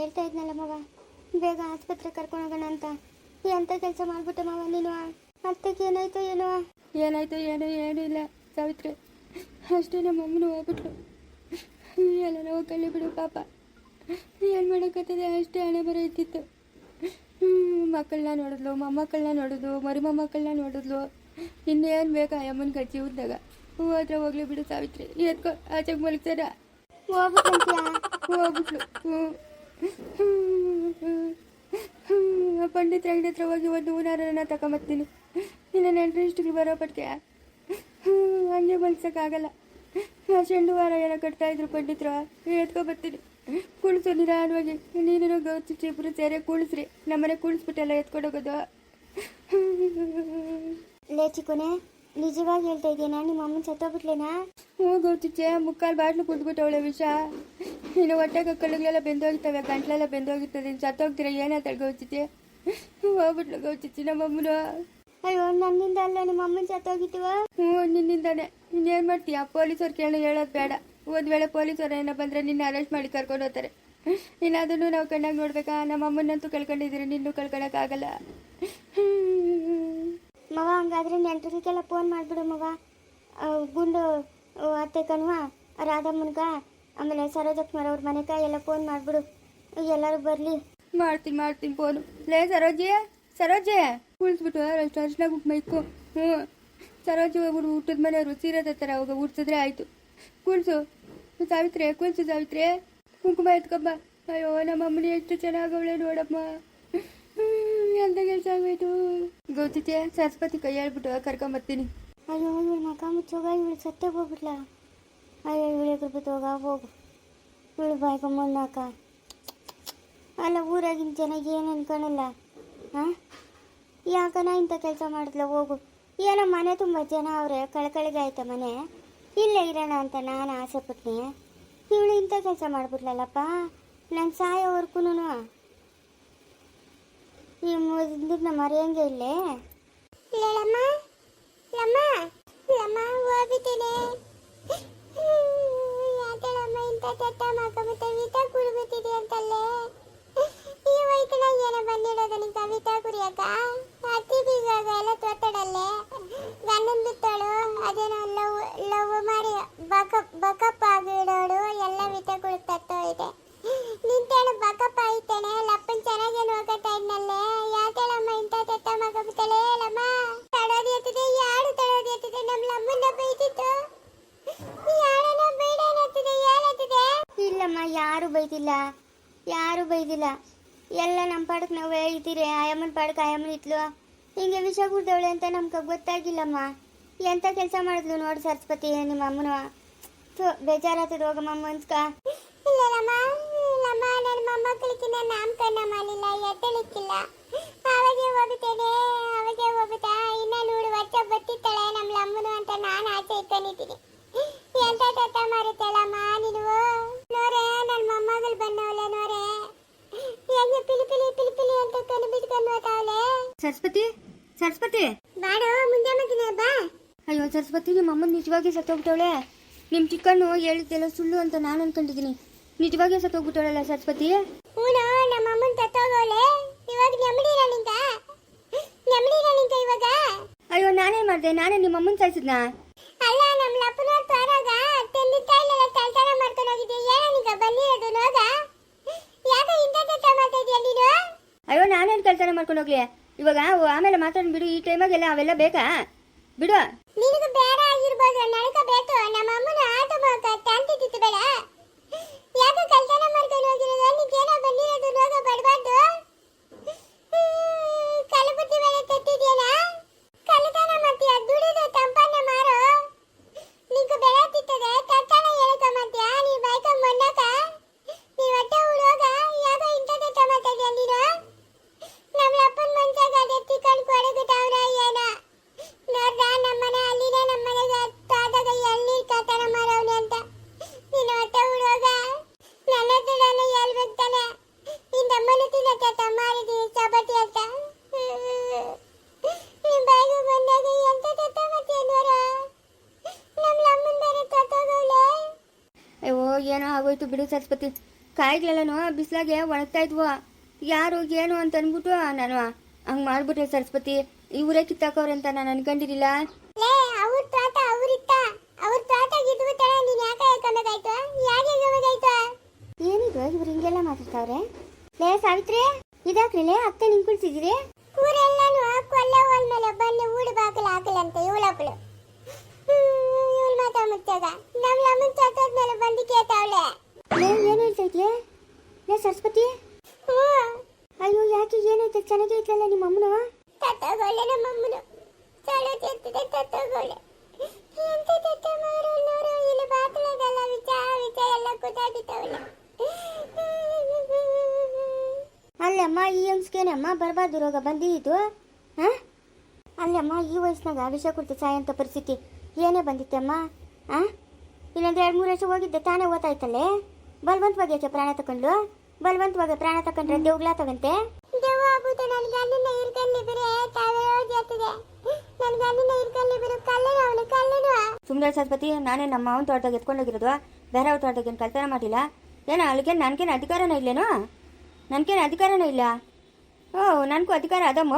ಹೇಳ್ತಾ ಇದ್ನಲ್ಲ ಮವ, ಬೇಗ ಆಸ್ಪತ್ರೆ ಕರ್ಕೊಂಡು ಹೋಗೋಣ ಅಂತ. ಎಂತ ಕೆಲಸ ಮಾಡ್ಬಿಟ್ಟೆ ಮವ ನೀನು. ಅತ್ತೆಗೆ ಏನಾಯ್ತು ಏನೋ? ಏನಾಯ್ತು ಏನೋ ಏನಿಲ್ಲ ಸಾವಿತ್ರಿ, ಅಷ್ಟೇ ನಮ್ಮ ಅಮ್ಮನ ಹೋಗ್ಬಿಟ್ರು. ಎಲ್ಲ ನಾವು ಕಳ್ಳಿ ಬಿಡು ಪಾಪ, ಏನು ಮಾಡೋಕ್ಕತ್ತದೆ, ಅಷ್ಟೇ ಹಣೆ ಬರ ಇದ್ದಿತ್ತು. ಮಕ್ಕಳನ್ನ ನೋಡಿದ್ಲು, ಮೊಮ್ಮಕ್ಕಳನ್ನ ನೋಡಿದ್ಲು, ಮರಿ ಮೊಮ್ಮಕ್ಕಳನ್ನ ನೋಡಿದ್ಲು. ಇನ್ನೇನು ಬೇಕಾ ಅಮ್ಮನ ಕಜ್ಜಿ ಉದ್ದಾಗ. ಹೋದ್ರೆ ಹೋಗ್ಲಿ ಬಿಡು ಸಾವಿತ್ರಿ, ಎತ್ಕೊ ಆಚೆಗೆ ಮಲಗ್ತಾರ. ಹೋಗ್ಬಿಟ್ಲು. ಪಂಡಿತರ ಅಂಗಡಿ ಹತ್ರ ಹೋಗಿ ಒಂದು ಹೂನಾರನ್ನ ತಗೊಂಬರ್ತೀನಿ. ಇನ್ನು ನೆಂಟರು ಇಷ್ಟಿಗೆ ಬರೋ ಪಟ್ಕೆ ಹಂಗೆ ಮಲ್ಸೋಕ್ಕಾಗಲ್ಲ. ಚೆಂಡು ವಾರ ಏನೋ ಕಟ್ತಾ ಇದ್ರು ಪಂಡಿತರು, ಎತ್ಕೊಬರ್ತೀನಿ. ಕುಳಿಸು ನಿಧಾನವಾಗಿ, ನೀನು ಗೌಚಿಚ್ಚಿ ಇಬ್ಬರು ಸೇರೆ ಕುಳಿಸ್ರಿ. ನಮ್ಮನೆ ಕುಳಿಸ್ಬಿಟ್ಟೆಲ್ಲ ಎತ್ಕೊಂಡೋಗೋದು. ಲೇ ಚಿಕ್ಕನೆ, ನಿಜವಾಗಿ ಹೇಳ್ತಾ ಇದ್ದೀನಾ? ನಿಮ್ಮ ಅಮ್ಮನ ಸತ್ತೋಗ್ಬಿಟ್ಲೇನಾ? ಹ್ಞೂ ಗೌಚಿಚ್ಚೆ, ಮುಕ್ಕಾಲು ಬಾಟ್ಲು ಕುದ್ಬಿಟ್ಟವಳೆ ವಿಷ. ಇನ್ನು ಹೊಟ್ಟೆಗೆ ಕಳುಗಳೆಲ್ಲ ಬೆಂದೋಗಿರ್ತವೆ, ಗಂಟ್ಲೆಲ್ಲ ಬೆಂದೋಗಿರ್ತದೆ. ಸತ್ತೋಗ್ತೀರ ಏನಾಯ್ತಾಳೆ ಗೌಚಿಚ್ಚೆ? ಹೋಗ್ಬಿಟ್ಲು ಗೌಚಿಚ್ಚಿ ನಮ್ಮಮ್ಮನು. ಅಯ್ಯೋ, ನನ್ನಿಂದ ಅಲ್ಲ ನಿಮ್ಮ ಅಮ್ಮನ ಸತ್ತೋಗಿತ್ತು. ಹ್ಞೂ ನಿನ್ನಿಂದಾನೆ. ಇನ್ನೇನು ಮಾಡ್ತೀಯ? ಪೊಲೀಸವ್ರು ಕೇಳಿ ಹೇಳೋದು ಬೇಡ. ಒಂದು ವೇಳೆ ಪೊಲೀಸರು ಏನೋ ಬಂದರೆ ನಿನ್ನ ಅರೆಸ್ಟ್ ಮಾಡಿ ಕರ್ಕೊಂಡು ಹೋಗ್ತಾರೆ. ಇನ್ನು ಅದನ್ನು ನಾವು ಕಣ್ಣಾಗಿ ನೋಡ್ಬೇಕಾ? ನಮ್ಮ ಅಮ್ಮನಂತೂ ಕಳ್ಕೊಂಡಿದ್ದೀರಿ, ನಿನ್ನೂ ಕಳ್ಕೊಳಕ್ಕಾಗಲ್ಲ. ಮಗ ಹಂಗಾದ್ರೆ ನೆಂಟರಿಗೆಲ್ಲ ಫೋನ್ ಮಾಡಿಬಿಡು ಮಗ. ಗುಂಡು ಅತ್ತೆ ಕಣ್ವ, ರಾಧಮ್ಮನ್ಗ, ಆಮೇಲೆ ಸರೋಜಕ್ಕಮ್ಮರ ಅವ್ರ ಮನೆಗ ಎಲ್ಲ ಫೋನ್ ಮಾಡಿಬಿಡು, ಎಲ್ಲರೂ ಬರಲಿ. ಮಾಡ್ತೀನಿ ಫೋನು. ಲೇ ಸರೋಜೆ ಕುಳಿಸ್ಬಿಟ್ಟು ಅಷ್ಟು ಅರ್ಶನ ಕುಂಕುಮ ಇಕ್ಕು. ಹ್ಞೂ, ಸರೋಜಿ ಹೋಗ್ಬಿಡು ಊಟದ ಮನೆಯವರು ಸೀರೆ ತರ್ತಾರೆ, ಅವಾಗ ಉಡ್ಸಿದ್ರೆ ಆಯಿತು. ಕುಳಿಸು ಸಾವಿತ್ರಿ, ಕುಳಿಸು ಸಾವಿತ್ರಿ, ಕುಂಕುಮ ಎತ್ಕೊಬ್ಬ. ಅಯ್ಯೋ, ನಮ್ಮ ಅಮ್ಮನಿ ಎಷ್ಟು ಚೆನ್ನಾಗವಳೆ ನೋಡಮ್ಮ. ಎಂತ ಕೆಲಸ ಆಗೋಯ್ತು. ಗೊತ್ತಿತ್ತೆ, ಸರಸ್ವತಿ ಕೈ ಹೇಳ್ಬಿಟ್ಟು ಕರ್ಕೊಂಬರ್ತೀನಿ. ಅಯ್ಯೋ, ಇವಳು ಮಗ ಮುಚ್ಚೋಗ, ಇವಳು ಸತ್ತೇ ಹೋಗ್ಬಿಟ್ಲ. ಅಯ್ಯೋ, ಇವಳಿಗೆ ಬಿತ್ತೋಗ, ಹೋಗು. ಇವಳು ಬಾಯ್ಕೊಂಬಂದಾಕ. ಅಲ್ಲ, ಊರಾಗಿನ ಜನ ಏನು ಅನ್ಕೊಳಲ್ಲ. ಹಾಂ, ಯಾಕನ ಇಂಥ ಕೆಲಸ ಮಾಡಿದ್ಲ? ಹೋಗು. ಏನೋ ಮನೆ ತುಂಬ ಜನ ಅವ್ರೆ, ಕಳ್ಕಳಿಗೆ ಆಯ್ತ ಮನೆ, ಇಲ್ಲೇ ಇರೋಣ ಅಂತ ನಾನು ಆಸೆ ಪಟ್ನಿ. ಇವಳು ಇಂಥ ಕೆಲಸ ಮಾಡ್ಬಿಟ್ಲಲ್ಲಪ್ಪ. ನನ್ನ ಸಾಯೋವರ್ಗೂ ಈ ಮುಂದಿನ ಮರೆಯಂಗೆ ಇಲ್ಲೇ. ಲಮ್ಮ ಲಮ್ಮ ಲಮ್ಮ ಹೋಗ್ಬಿಟ್ಟೇನೆ. ಯಾಕಳಮ್ಮ ಇಂಥ ಚಟ್ಟ ಮಾಡ್ಕೊಂಬಿಟ್ಟೆ? ವಿತ ಕುಡಿಬಿಟ್ಟಿದೆ ಅಂತಲ್ಲೇ. ಈ ವೈಕಣ ಏನೋ ಬಂದಿಡೋದು ನಿಂಗೆ ವಿತ ಕುಡಿಯಕ್ಕ? ಅತಿ ಬೀಗಾಗ ಎಲ್ಲ ತೊಟ್ಟಡಲ್ಲೇ ಗಂಡನ್ ಬಿತ್ತೋಳು, ಅದೇನೋ ಲವ್ ಮಾಡಿ ಬಕಪ್ ಆಗಿಡೋಳು, ಎಲ್ಲ ವಿತ ಕುಡಿತತ್ತೋ ಇದೆ. ನಿಂತೇಳು ಬಕಪ್ ಆಯ್ತೇನೆ, ಲಪ್ಪನ್ ಚೆನ್ನಾಗೇನು ಹೋಗತ್ತಾ ಇದ್ನಲ್ಲೇ. ಯಾಕೇಳಮ್ಮ ಇಂಥ ಚಟ್ಟ ಮಾಡ್ಕೊಂಬಿಟ್ಟಳೆ? ಲಮ್ಮ ತಡೋದಿ ಎತ್ತದೆ, ಯಾರು ತಡೋದಿ ಎತ್ತದೆ? ನಮ್ಮ ಲಮ್ಮನ್ನ ಬೈತಿತ್ತು, ಯಾರನ್ನ ಬೈಡಾನತ್ತದೆ, ಏನತ್ತದೆ? ಇಲ್ಲಮ್ಮ, ಯಾರು ಬೈದಿಲ್ಲ, ಯಾರು ಬೈದಿಲ್ಲ. ಎಲ್ಲ ನಮ್ಮ ಪಾಡಕ್ಕೆ ನಾವೇ ಇದ್ದೀರಿ. ಆಯಮ್ಮನ ಪಾಡಕ್ಕೆ ಆಯಮ್ಮನ ಇತ್ಲು. ಹಿಂಗೆ ವಿಷ ಕುಡ್ದವಳೆ ಅಂತ ನಮ್ಗೆ ಗೊತ್ತಾಗಿಲ್ಲಮ್ಮ. ಎಂಥ ಕೆಲಸ ಮಾಡಿದ್ಲು ನೋಡಿ ಸರಸ್ವತಿ ನಿಮ್ಮ ಅಮ್ಮನ. ಬೇಜಾರಾಗ್ತದೆ ಹೋಗಮ್ಮ ಮನ್ಸ್ಕ. ಇಲ್ಲಮ್ಮ ಲಮ್ಮ, ನನ್ನ ಮೊಮ್ಮಕ್ಕಳಿಗಿನ್ನ ನಾಮಕರಣ ಮಾಡಲಿಲ್ಲ, ಎತ್ತಲಿಕ್ಕಿಲ್ಲ. ಅವಾಗೆ ಹೋಗುತ್ತೇನೆ, ಅವಾಗೆ ಹೋಗುತ್ತಾ. ಇನ್ನ ನೋಡು, ವರ್ಷ ಬತ್ತಿತ್ತಾಳೆ ನಮ್ಮ ಲಮ್ಮನು ಅಂತ ನಾನು ಆಚೆ ಇಟ್ಕೊಂಡಿದ್ದೀನಿ. ಎಂತ ತತ್ತ ಮಾರುತ್ತಲ್ಲಮ್ಮ ನೀನು. ನೋರೆ, ನನ್ನ ಮೊಮ್ಮಗಳು ಬಂದವಳೆ ನೋರೆ, ಹೆಂಗೆ ಪಿಲಿ ಅಂತ ಕಣ್ಣು ಬಿಟ್ಕೊಂಡು ಹೋಗ್ತಾವಳೆ. ಸರಸ್ವತಿ ಬಾಡು, ಮುಂದೆ ಮತ್ತಿನ ಬಾ. ಅಯ್ಯೋ ಸರಸ್ವತಿ, ನಿಮ್ಮ ಅಮ್ಮನ ನಿಜವಾಗಿ ಸತ್ತೋಗ್ಬಿಟ್ಟವಳೆ. ನಿಮ್ಮ ಚಿಕ್ಕನ್ನು ಹೇಳಿದ್ದೆಲ್ಲ ಸುಳ್ಳು ಅಂತ ನಾನು ಅನ್ಕೊಂಡಿದ್ದೀನಿ. ನಿಜವಾಗಿ ಸತ್ತೋಗ್ಬಿಟ್ಟವಳಲ್ಲ ಸರಸ್ವತಿ? ಹೂನೋ, ನಮ್ಮ ಅಮ್ಮನ ಸತ್ತೋಗವಳೆ. ಇವಾಗ ನೆಮ್ಮದಿನ ನಿಂತ ಇವಾಗ. ಅಯ್ಯೋ, ನಾನೇನ್ ಮಾಡಿದೆ? ನಾನೇ ನಿಮ್ಮ ಅಮ್ಮನ ಸಾಯಿಸಿದ್ನಾ? ಅಲ್ಲ, ನಮ್ಮ ಲಪ್ಪನ ತೋರಾಗ ತಂದೆ ತಾಯಿಲೆಲ್ಲ ಕೆಲಸ ಮಾಡ್ಕೊಂಡು ಹೋಗಿದ್ದೆ. ಏನೋ ನಿಂಗ ಬಂದಿರೋದು ನೋಗ? ಯಾಕ ಇಂಥ ಕೆಲಸ ಮಾಡ್ತಾ ಇದೀಯ ನೀನು? ಅಯ್ಯೋ, ನಾನೇನು ಕೆಲಸ ಮಾಡ್ಕೊಂಡು ಹೋಗ್ಲಿ? ಇವಾಗ ಆಮೇಲೆ ಮಾತಾಡ್ಬಿಡು. ಈ ಟೈಮಾಗೆಲ್ಲ ಅವೆಲ್ಲ ಬೇಕಾ? ಬಿಡು. ನಿನಗೆ ಬೇಡ ಆಗಿರ್ಬೋದು, ನನಗೆ ಬೇಕು. ನಮ್ಮ ಅಮ್ಮನ ಆಟ ತಂತಿತ್ತು ಬೇಡ. ಯಾಕೆ ಕಲ್ತನ ಮಾಡ್ಕೊಂಡು ಹೋಗಿರೋದು? ನಿಂಗೇನೋ ಬಂದಿರೋದು ನೋಗ, ಬಡಬಾರ್ದು. ಕಲಬುದ್ದಿ ಮೇಲೆ ತಟ್ಟಿದ್ಯೇನ? ಕಳ್ಳತನ ಮಾಡ್ತೀಯ? ದುಡಿದು ತಂಪನ್ನ ಮಾರು. ನಿಂಗೆ ಬೆಳೆ ತಿತ್ತದೆ, ತಟ್ಟನ ಹೇಳ್ಕ ಮಾಡ್ತೀಯ? ನೀ ಬೈಕೊಂಡ್ ಬಂದಾಕ ನೀ ಹೊಟ್ಟೆ ಉಳೋಗ ಯಾಕೋ ಇಂಥ ತಟ್ಟ ಮಾಡ್ತಾ ಇದೀಯ ನೀನು? ನಮ್ಮ ಅಪ್ಪನ ಮನ್ಸಾಗ ಅದೇ ತಿಕ್ಕೊಂಡು ಕೊಡಗುತ್ತವ್ರ ಏನ ನೋಡ್ದ? ನಮ್ಮನೆ ಅಲ್ಲಿನ ನಮ್ಮನೆಗೆ ತಾದಾಗ ಎಲ್ಲಿ ಕತನ ಮಾಡವ್ನೆ ಅಂತ. ನೀನು ಹೊಟ್ಟೆ ಉಳೋಗ ನನ್ನ ನಾನು ಹೇಳ್ಬೇಕು ತಾನೆ. ಇಂದ ಅಮ್ಮನ ತಿನ್ನತ್ತ ಮಾಡಿದೀನಿ ಚಪಾತಿ ಅಂತ. ನಿಮ್ ಬಾಯಿಗೆ ಬಂದಾಗ ಎಂತ ತತ್ತ ಮಾಡ್ತೀಯ ನೋಡ? ನಮ್ಮ ಅಮ್ಮನ ಬೇರೆ ತತ್ತೋಗವ್ಳೆ. ಅಯ್ಯೋ, ಏನೋ ಆಗೋಯ್ತು ಬಿಡು ಸರಸ್ವತಿ. ಕಾಯಿಗಳೆಲ್ಲನೂ ಬಿಸಿಲಾಗೆ ಒಣಗ್ತಾ ಇದ್ವು. ಯಾರು ಏನು ಅಂತ ಅಂದ್ಬಿಟ್ಟು ನಾನು ಹಂಗೆ ಮಾಡ್ಬಿಟ್ರೆ ಸರಸ್ವತಿ ಇವರೇ ಕಿತ್ತಾಕವ್ರೆ ಅಂತ ನಾನು ಅನ್ಕೊಂಡಿರಲಿಲ್ಲ. ಲೇ ಅವ್ರ ತೋಟ ಅವ್ರಿತ್ತ ಅವ್ರ ತೋಟ ಗಿದ್ಬಿಟ್ಟಾಳ, ನೀನ್ ಯಾಕೆ ಹೇಳ್ಕೊಬೇಕಾಯ್ತು? ಯಾಕೆ ಹೇಳ್ಕೊಬೇಕಾಯ್ತು? ಏನಿದು ಇವ್ರು ಹಿಂಗೆಲ್ಲ ಮಾತಾಡ್ತಾವ್ರೆ? ಲೇ ಸಾವಿತ್ರಿ, ಇದಾಕ್ರಿ ಲೇ ಅತ್ತೆ ನಿಂಗೆ ಕುಳ್ಸಿದಿರಿ? ಊರೆಲ್ಲಾನು ಕೊಲ್ಲೆ ಹೋಲ್ ಮೇಲೆ ಬನ್ನಿ ಊಡು ಬಾಕಲು ಹಾಕಲಂತೆ ಇವಳೊಬ್ಳು. ಇವಳು ಮಾತಾ ಮುಚ್ಚಾಗ ನಮ್ಮ ಲಮ್ಮನ್ ಚತ್ತೋದ್ಮೇಲೆ ಬಂದು ಕೇಳ್ತಾವಳೆ. ಲೇ ಏನು ಹೇಳ್ತಾ ಇದೆಯಾ ಲೇ ಸರಸ್ವತಿ? ಅಯ್ಯೋ ಯಾಕೆ ಏನಾಯ್ತು? ಚೆನ್ನಾಗೇ ಇತ್ತಲ್ಲ ನಿಮ್ಮ ಅಮ್ಮನು? ತತ್ತಗೋಳೆ ನಮ್ಮಮ್ಮನು ಚಳ ಚೆತ್ತಿದೆ ತತ್ತಗೋಳೆ. ಎಂತ ತತ್ತ ಮಾಡೋರು ಇಲ್ಲಿ ಬಾತಲದಲ್ಲ ವಿಚ ವಿಚ ಎಲ್ಲ ಕೂತಾಗಿತ್ತವಳೆ. ಅಲ್ಲಮ್ಮ ಈ ಹೆಂಗ್ಸ್ಗೇನಮ್ಮ ಬರಬಾರ್ದು ರೋಗ ಬಂದಿದ್ದು? ಹಾಂ ಅಲ್ಲಮ್ಮ ಈ ವಯಸ್ಸಿನಾಗ ವಿಷ ಕುಡಿದು ಸಾಯಂತ ಪರಿಸ್ಥಿತಿ ಏನೇ ಬಂದಿತ್ತಮ್ಮ? ಹಾಂ ಇನ್ನೊಂದು 2-3 ವರ್ಷ ಹೋಗಿದ್ದೆ ತಾನೇ ಓದ್ತಾಯ್ತಲ್ಲೇ. ಬಲವಂತವಾಗಿ ಯಾಕೆ ಪ್ರಾಣ ತಗೊಂಡು? ಬಲವಂತವಾಗಿ ಪ್ರಾಣ ತಗೊಂಡ್ರೆ ದೇವ್ಗಳಾತವಂತೆ. ದೇವ ಆಗ್ಬಿಟ್ಟು ನನ್ನ ಗಂಡನ ಇರ್ಕಲ್ಲಿ ಬಿರೆ ತಾವೇ ಜಾತಿದೆ. ನನ್ನ ಗಂಡನ ಇರ್ಕಲ್ಲಿ ಬಿರು ಕಲ್ಲೇನು ಅವನು ಕಲ್ಲೇನು. ಸುಮ್ಮನೆ ಸರಸ್ವತಿ, ನಾನೇ ನಮ್ಮ ಮಾವನ ತೋಟದಾಗ ಎತ್ಕೊಂಡೋಗಿರೋದು, ಬೇರೆ ಅವ್ರ ತೋಟಗೇನು ಕಲ್ತನ ಮಾಡಿಲ್ಲ. ಏನೋ ಅಲ್ಲಿಗೇನು ನನಗೇನು ಅಧಿಕಾರನೇ ಇಲ್ಲೇನೋ? ನನಗೇನು ಅಧಿಕಾರನೇ ಇಲ್ಲ? ಓ ನನಗೂ ಅಧಿಕಾರ ಅದಮ್ಮ.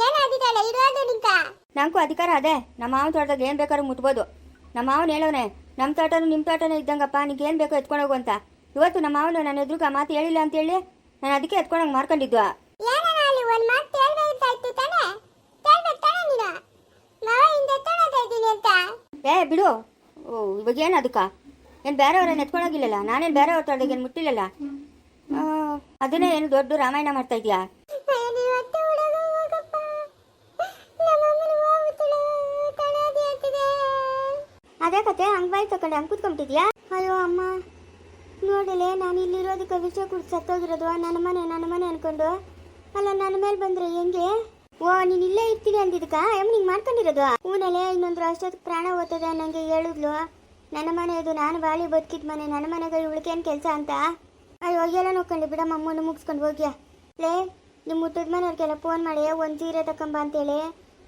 ಏನು ಅಧಿಕಾರ ಇರೋದು ನಿಂಕ? ನನಗೂ ಅಧಿಕಾರ ಅದೇ. ನಮ್ಮ ಮಾವನ ತೋಟದಾಗ ಏನು ಬೇಕಾದ್ರೂ ಮುಟ್ಬೋದು. ನಮ್ಮ ಮಾವನ ಹೇಳೋನೆ ನಮ್ಮ ತೋಟನೂ ನಿಮ್ಮ ತೋಟನೇ ಇದ್ದಂಗಪ್ಪ, ನಿಂಗೆ ಏನು ಬೇಕೋ ಎತ್ಕೊಂಡೋಗು ಅಂತ. ಇವತ್ತು ನಮ್ಮ ಮಾವನು ನನ್ನ ಎದುರುಗ ಮಾತು ಹೇಳಿಲ್ಲ ಅಂತೇಳಿ ನಾನು ಅದಕ್ಕೆ ಎತ್ಕೊಂಡಂಗೆ ಮಾರ್ಕೊಂಡಿದ್ವಾ. ಏನೋ ಅಲ್ಲಿ ಒಂದು ಮಾತು ಹೇಳ್ಬೇಕಾಯ್ತು ತಾನೆ? ಹೇಳ್ಬೇಕು ತಾನೆ ನೀನು? ಮಾವ ಹಿಂದೆ ಎತ್ಕೊಳ್ತಾ ಇದ್ದೀನಿ ಅಂತ. ಏ ಬಿಡು. ಓ ಇವಾಗ ಏನು ಅದಕ್ಕೆ? ಏನು ಬೇರೆಯವ್ರನ್ನ ಎತ್ಕೊಂಡೋಗಿಲ್ಲಲ್ಲ, ನಾನೇನು ಬೇರೆಯವ್ರ ತೋಟದಾಗ ಏನು ಮುಟ್ಟಿಲ್ಲಲ್ಲ. ಅದನ್ನೇ ಏನು ದೊಡ್ಡ ರಾಮಾಯಣ ಮಾಡ್ತಾ ಇದೆಯಾ? ಅದೇ ಕತೆ ಹಂಗೆ ಬಾಯಿ ತಗೊಂಡು ಹಂಗೆ ಕೂತ್ಕೊಂಬಿಟ್ಟಿದ್ಯಾ? ಅಯ್ಯೋ ಅಮ್ಮ ನೋಡಲೆ, ನಾನು ಇಲ್ಲಿರೋದಕ್ಕೆ ವಿಷಯ ಕುಡಿದು ಸತ್ತೋಗಿರೋದು. ನನ್ನ ಮನೆ ಅನ್ಕೊಂಡು. ಅಲ್ಲ ನನ್ನ ಮೇಲೆ ಬಂದರೆ ಹೆಂಗೆ? ಓ ನೀನು ಇಲ್ಲೇ ಇರ್ತೀನಿ ಅಂದಿದ್ದಕ್ಕ ಎಮ್ಮ ಹಿಂಗೆ ಮಾಡ್ಕೊಂಡಿರೋದು? ಹೂನಲೆ ಇನ್ನೊಂದು ಅಷ್ಟೊತ್ತಿಗೆ ಪ್ರಾಣ ಓದ್ತದೆ ನನಗೆ ಹೇಳಿದ್ಲು. ನನ್ನ ಮನೆ ಇದು, ನಾನು ಬಾಳಿ ಬದುಕಿದ ಮನೆ, ನನ್ನ ಮನೆಗೆ ಉಳ್ಕೇನು ಕೆಲಸ ಅಂತ. ಅಯ್ಯೋ ಎಲ್ಲ ನೋಡ್ಕೊಂಡು ಬಿಡಮ್ಮ, ಅಮ್ಮನ್ನು ಮುಗಿಸ್ಕೊಂಡು ಹೋಗ್ಯಾ. ಲೇ ನಿಮ್ಮ ಹುಟ್ಟದ ಮನೆಯವ್ರಿಗೆಲ್ಲ ಫೋನ್ ಮಾಡಿ ಒಂದು ಸೀರೆ ತಕೊಂಬ ಅಂತೇಳಿ.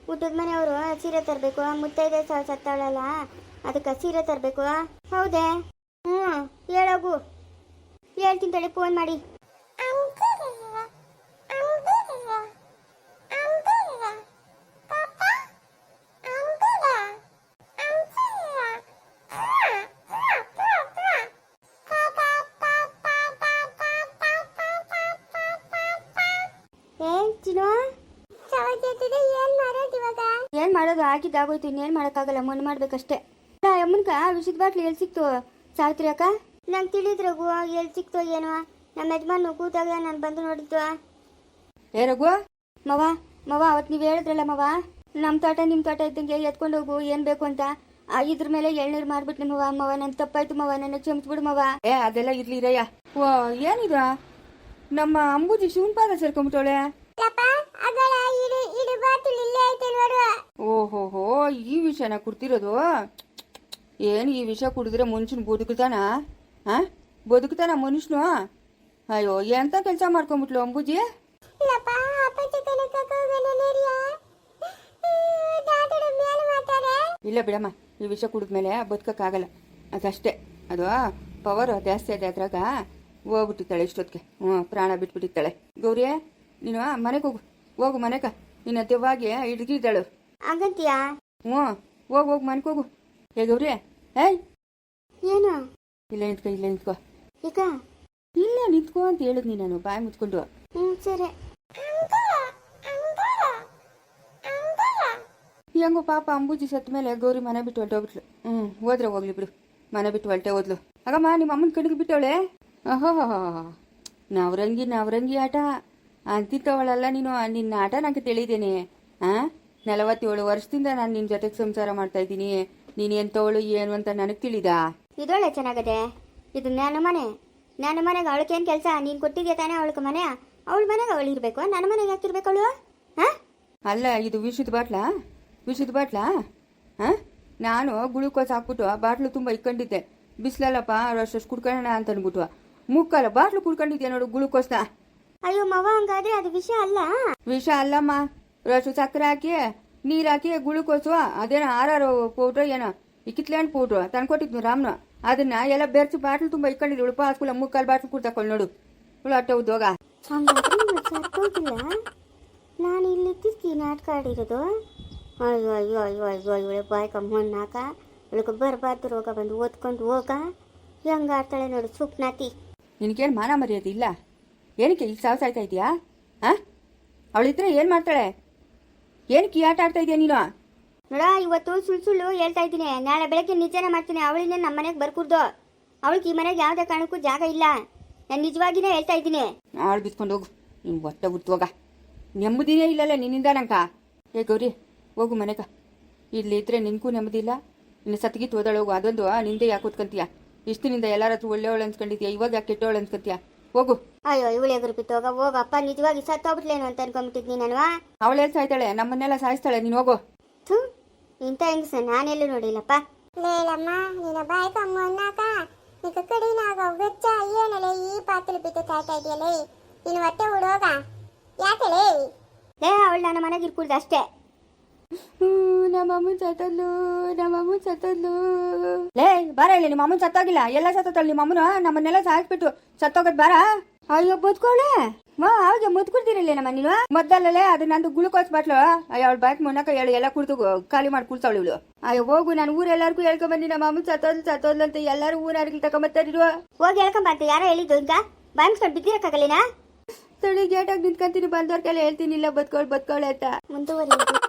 ಹುಟ್ಟದ ಮನೆಯವರು ಸೀರೆ ತರಬೇಕು, ಮುತ್ತೈದೆ ಸತ್ತಾಳಲ್ಲ ಅದಕ್ಕೆ ಸೀರೆ ತರಬೇಕು. ಹೌದೇ? ಹ್ಞೂ ಹೇಳೋಗು, ಹೇಳ್ತೀನಿ ತಳಿ ಫೋನ್ ಮಾಡಿ. ಏನ್ ಮಾಡೋದು? ಆಗಿದ್ದಾಗೋಯ್ತು, ಇನ್ನೇನು ಮಾಡೋಕ್ಕಾಗಲ್ಲ, ಮಣ್ಣು ಮಾಡ್ಬೇಕಷ್ಟೇ. ಅಮ್ಮನ್ಕ ವಿಷದ ಬಾಟ್ಲಿ ಎಲ್ಲಿ ಸಿಕ್ತು ಸಾವಿತ್ರಿ ಅಕ್ಕ? ನಂಗೆ ತಿಳಿದ್ರಗು ಎಲ್ಲಿ ಸಿಕ್ತು ಏನೋ. ನಮ್ಮ ಯಜಮಾನು ಕೂತಾಗ ನಾನು ಬಂದು ನೋಡಿದ್ದು. ಏ ರಘು ಮವ ಅವತ್ತು ನೀವು ಹೇಳಿದ್ರಲ್ಲ ಮವ, ನಮ್ಮ ತೋಟ ನಿಮ್ಮ ತೋಟ ಇದ್ದಂಗೆ ಎತ್ಕೊಂಡು ಹೋಗು ಏನು ಬೇಕು ಅಂತ. ಇದ್ರ ಮೇಲೆ ಎಳ್ನೀರು ಮಾರ್ಬಿಟ್ಟು ಮವ ನನ್ನ ತಪ್ಪಾಯ್ತು ಮವ, ನನ್ನ ಕ್ಷಮಿಸ್ಬಿಡು ಮವ. ಏ ಅದೆಲ್ಲ ಇರ್ಲಿ ರಯ್ಯ. ಓ ಏನಿದ ನಮ್ಮ ಅಂಬುಜಿ ಶಿವನ್ ಪಾದ ಸೇರ್ಕೊಂಬಿಟ್ಟವಳೆ. ಓಹೋ ಈ ವಿಷಯನ ಕುಡ್ತಿರೋದು? ಏನು ಈ ವಿಷಯ ಕುಡಿದ್ರೆ ಮನುಷ್ಯನ ಬದುಕುತ್ತಾನ? ಬದುಕುತ್ತಾನ ಮನುಷ್ಯನು? ಅಯ್ಯೋ ಎಂತ ಕೆಲಸ ಮಾಡ್ಕೊಂಬಿಟ್ಲು ಅಂಬುಜಿ. ಇಲ್ಲ ಬಿಡಮ್ಮ, ಈ ವಿಷಯ ಕುಡಿದ್ಮೇಲೆ ಬದುಕಕ್ಕಾಗಲ್ಲ, ಅದಷ್ಟೇ. ಅದು ಪವರ್ ಜಾಸ್ತಿ ಇದೆ ಅದ್ರಾಗ. ಹೋಗ್ಬಿಟ್ಟಿರ್ತಾಳೆ ಇಷ್ಟೊತ್ತಿಗೆ. ಪ್ರಾಣ ಬಿಟ್ಬಿಟ್ಟಿರ್ತಾಳೆ. ಗೌರಿ ನೀನು ಮನೆಗೆ ಹೋಗು ಮನೆಗ. ನಿನ್ನ ದೆವ್ವಾಗಿ ಹಿಡ್ಗಿದ್ದಾಳು ಆಗಂತೀಯಾ? ಹೋಗು ಮನೆಗೆ ಹೋಗು. ಹೇ ಗೌರಿ, ಏಯ್ ಏನು? ಇಲ್ಲೇ ನಿಂತ್ಕೋ. ಈಗ ಇಲ್ಲೇ ನಿಂತ್ಕೋ ಅಂತ ಹೇಳಿದ್ನಿ ನಾನು, ಬಾಯಿ ಮುಚ್ಕೊಂಡು. ಸರಿ. ಹೆಂಗೋ ಪಾಪ ಅಂಬೂಜಿ ಸತ್ತ ಮೇಲೆ ಗೌರಿ ಮನೆ ಬಿಟ್ಟು ಹೊರಟೋಗ್ಬಿಟ್ಲು. ಹೋದ್ರೆ ಹೋಗ್ಲಿ ಬಿಡು, ಮನೆ ಬಿಟ್ಟು ಹೊರಟೆ ಹೋದ್ಲು. ಆಗಮ್ಮ ನಿಮ್ಮ ಅಮ್ಮನ ಕಡೆಗೆ ಬಿಟ್ಟವಳೆ. ನವರಂಗಿ ಆಟ ಅಂತಿತ್ತವಳಲ್ಲ ನೀನು. ನಿನ್ನ ಆಟ ನಂಗೆ ತಿಳಿದೇನೆ. 47 ವರ್ಷದಿಂದ ನಾನು ನಿನ್ನ ಜೊತೆಗೆ ಸಂಸಾರ ಮಾಡ್ತಾ ಇದ್ದೀನಿ. ನೀನು ಎಂತವಳು ಏನು ಅಂತ ನನಗೆ ತಿಳಿದಾ? ಇದೊಳ್ಳೆ ಚೆನ್ನಾಗದೆ. ಇದು ನನ್ನ ಮನೆಗೆ ಅವಳಿಗೇನು ಕೆಲಸ? ನೀನು ಕೊಟ್ಟಿದ್ಯಾ ತಾನೇ ಅವಳಿಗೆ ಮನೆ? ಅವಳ ಮನೆಗೆ ಅವಳು ಇರಬೇಕು, ನನ್ನ ಮನೆಗೆ ಯಾಕಿರ್ಬೇಕು ಅವಳು? ಅಲ್ಲ ಇದು ವಿಷದ ಬಾಟ್ಲಾ? ನಾನು ಗ್ಲೂಕೋಸ್ ಹಾಕ್ಬಿಟ್ಟು ಬಾಟ್ಲು ತುಂಬ ಇಕ್ಕೊಂಡಿದ್ದೆ. ಬಿಸಿಲಲ್ಲಪ್ಪ ಅಷ್ಟು ಕುಡ್ಕೊಳ್ಳೋಣ ಅಂತ ಅಂದ್ಬಿಟ್ಟು ಮುಕ್ಕಲ್ಲ ಬಾಟ್ಲು ಕುಡ್ಕೊಂಡಿದ್ದೆ ನೋಡು ಗ್ಲೂಕೋಸ್ನ. ಅಯ್ಯೋ ಮವ, ಹಂಗಾದ್ರೆ ಅದು ವಿಷ ಅಲ್ಲ? ವಿಷ ಅಲ್ಲಮ್ಮ, ರಷ್ಟು ಸಕ್ಕರೆ ಹಾಕಿ ನೀರು ಹಾಕಿ ಗ್ಲೂಕೋಸು ಅದೇನೋ 6 ಪೌಡ್ರ್ ಏನೋ ಈ ಕಿತ್ಲೆಹಣ್ಣು ಪೌಡ್ರು ತಂದ್ಕೊಟ್ಟಿದ್ನು ರಾಮ್ನು. ಅದನ್ನ ಎಲ್ಲ ಬೆರ್ಚು ಬಾಟ್ಲು ತುಂಬ ಇಟ್ಕೊಂಡಿದ್ರು ಉಳುಪ ಹಾಸ್ಕೂಲ ಮುಕ್ಕಾಲು ಬಾಟ್ಲು ಕುಡ್ತಕೊಂಡು ನೋಡು ಇವಳು ಅಟ್ಟೆ ಉದ್ಯೋಗ. ಹಂಗಾದ್ರೆ ಇವಳು ಸತ್ತೋಗಿಲ್ಲ. ನಾನು ಇಲ್ಲಿ ಇತ್ತಿಸ್ಕಿ ನಾಟಕ ಆಡಿರೋದು. ಅಯ್ಯೋ ಅಯ್ಯೋ ಅಯ್ಯೋ ಅಯ್ಯೋ ಇವಳು ಬಾಯ್ಕ ಮಣ್ಣಾಕ ಇವಳಿಗೆ ಬರಬಾರ್ದು ರೋಗ ಬಂದು ಓದ್ಕೊಂಡು ಹೋಗ ಹೆಂಗೆ ಆಡ್ತಾಳೆ ನೋಡು ಸುಪ್ನಾತಿ. ನಿನಗೇನು ಮಾನ ಮರ್ಯಾದೆ ಇಲ್ಲ? ಏನಕ್ಕೆ ಈಗ ಸಾವು ಸಾಯ್ತಾ ಇದೆಯಾ? ಹಾಂ, ಅವಳಿದ್ರೆ ಏನು ಮಾಡ್ತಾಳೆ? ಏನಕ್ಕೆ ಈ ಆಟ ಆಡ್ತಾ ಇದೆಯಾ ನೀನು? ನೋಡ, ಇವತ್ತು ಸುಳ್ಳು ಹೇಳ್ತಾ ಇದ್ದೀನಿ. ನಾಳೆ ಬೆಳಗ್ಗೆ ನಿಜಾನ ಮಾಡ್ತೀನಿ. ಅವಳಿಂದ ನಮ್ಮ ಮನೆಗೆ ಬರ್ಕೂಡ್ದು. ಅವಳಿಗೆ ಈ ಮನೆಗೆ ಯಾವುದೇ ಕಾರಣಕ್ಕೂ ಜಾಗ ಇಲ್ಲ. ನಾನು ನಿಜವಾಗಿನೇ ಹೇಳ್ತಾ ಇದ್ದೀನಿ. ಆಳು ಬಿತ್ಕೊಂಡು ಹೋಗು, ನೀನು ಹೊಟ್ಟೆ ಉತ್ತೋಗ. ನೆಮ್ಮದಿನೇ ಇಲ್ಲಲ್ಲ ನಿನ್ನಿಂದ ನಂಕ. ಏ ಗೌರಿ, ಹೋಗು ಮನೆಗ. ಇಲ್ಲಿ ಇದ್ರೆ ನಿನಗೂ ನೆಮ್ಮದಿ ಇಲ್ಲ. ಇನ್ನು ಸತ್ಗಿತ್ತು ಓದಾಳ ಹೋಗು. ಅದೊಂದು ನಿಂದೆ ಯಾಕೆ ಕೂತ್ಕೊಂತೀಯ? ಇಷ್ಟಿನಿಂದ ಎಲ್ಲರ ಹತ್ರ ಒಳ್ಳೆಯವಳು ಅನ್ಸ್ಕೊಂಡಿದ್ಯಾ, ಇವಾಗ ಯಾಕೆ ಕೆಟ್ಟವಳು ಅನ್ಸ್ಕೊಂತೀಯ? ಹೋಗು. ಅಯ್ಯೋ ಇವಳು ಎದುರು ಬಿತ್ತೋಗ ಹೋಗಪ್ಪ. ನಿಜವಾಗಿ ಸತ್ತೋಗ್ಬಿಟ್ಲೇನು ಅಂತ ಅನ್ಕೊಂಬಿಟ್ಟಿದ್ನಿ ನಾನು. ಅವಳೇನು ಸಾಯ್ತಾಳೆ? ನಮ್ಮನ್ನೆಲ್ಲ ಸಾಯಿಸ್ತಾಳೆ. ನೀನು ಹೋಗು. ಥೂ, ಇಂಥ ಹೆಂಗಸ ನಾನೆಲ್ಲೂ ನೋಡಿಲ್ಲಪ್ಪ. ಲೇಲಮ್ಮ ನಿನ್ನ ಬಾಯ್ಕ ಮೊನ್ನಾಕ ನಿಕ ಕಡಿನಾಗ ಗಚ್ಚ ಏನಲೆ ಈ ಪಾತ್ರೆ ಬಿತ್ತು ತಾಯ್ತಾ ಇದೆಯಲೇ. ನೀನು ಹೊಟ್ಟೆ ಹುಡೋಗ ಯಾಕಲೇ? ಅವಳು ನನ್ನ ಮನೆಗೆ ಇರ್ಕೂಡ್ದು ಅಷ್ಟೇ. ನಮ್ಮ ಅಮ್ಮನ ಸತ್ತದ್ಲು, ನಮ್ಮ ಅಮ್ಮನ ಸತ್ತದ್ಲು. ಲೇ ಬಾರ ಇಲ್ಲಿ, ನಿಮ್ಮ ಅಮ್ಮನ ಸತ್ತೋಗಿಲ್ಲ. ಎಲ್ಲ ಸತ್ತೋತಾಳೆ ನಿಮ್ಮ ಅಮ್ಮನ. ನಮ್ಮನ್ನೆಲ್ಲ ಸಾಯಿಸ್ಬಿಟ್ಟು ಸತ್ತೋಗದ್ ಬಾರ. ಅಯ್ಯೋ ಬದುಕೋಳೆ ಅವಾಗ ಮುದ್ಕೊಡ್ತೀರಲ್ಲೇ ನಮ್ಮ ನೀನು. ಮೊದಲಲ್ಲೇ ಅದು ನಂದು ಗ್ಲುಕೋಸ್ ಬಾಟ್ಲು ಅವಳ ಬಾಯ್ಕ್ ಮೊನ್ನಕ ಹೇಳು ಎಲ್ಲ ಕುಡ್ದು ಖಾಲಿ ಮಾಡಿ ಕುಡ್ತಾವಳು ಇವಳು. ಅಯ್ಯೋ ಹೋಗು, ನಾನು ಊರೆಲ್ಲರಿಗೂ ಹೇಳ್ಕೊಂಬಂದಿ ನಮ್ಮ ಅಮ್ಮನ ಸತ್ತೋದ್ಲು ಅಂತ. ಎಲ್ಲರೂ ಊರಾರಿಗೆ ತಗೊಂಬತ್ತಾರಿರುವ. ಹೋಗಿ ಹೇಳ್ಕೊಂಬಂತ. ಯಾರೋ ಹೇಳಿದ್ದು ಈಗ ಬಾಯಿಸ್ಕೊಂಡು ಬಿದ್ದಿರಕ್ಕಾಗಲಿನಾ? ತಳಿ ಗೇಟಾಗಿ ನಿಂತ್ಕೊಂತೀನಿ. ಬಂದವ್ರ ಕೈಲಿ ಹೇಳ್ತೀನಿ ಇಲ್ಲ ಬದುಕೋಳು ಅಂತ. ಮುಂದುವರಿಯುವುದು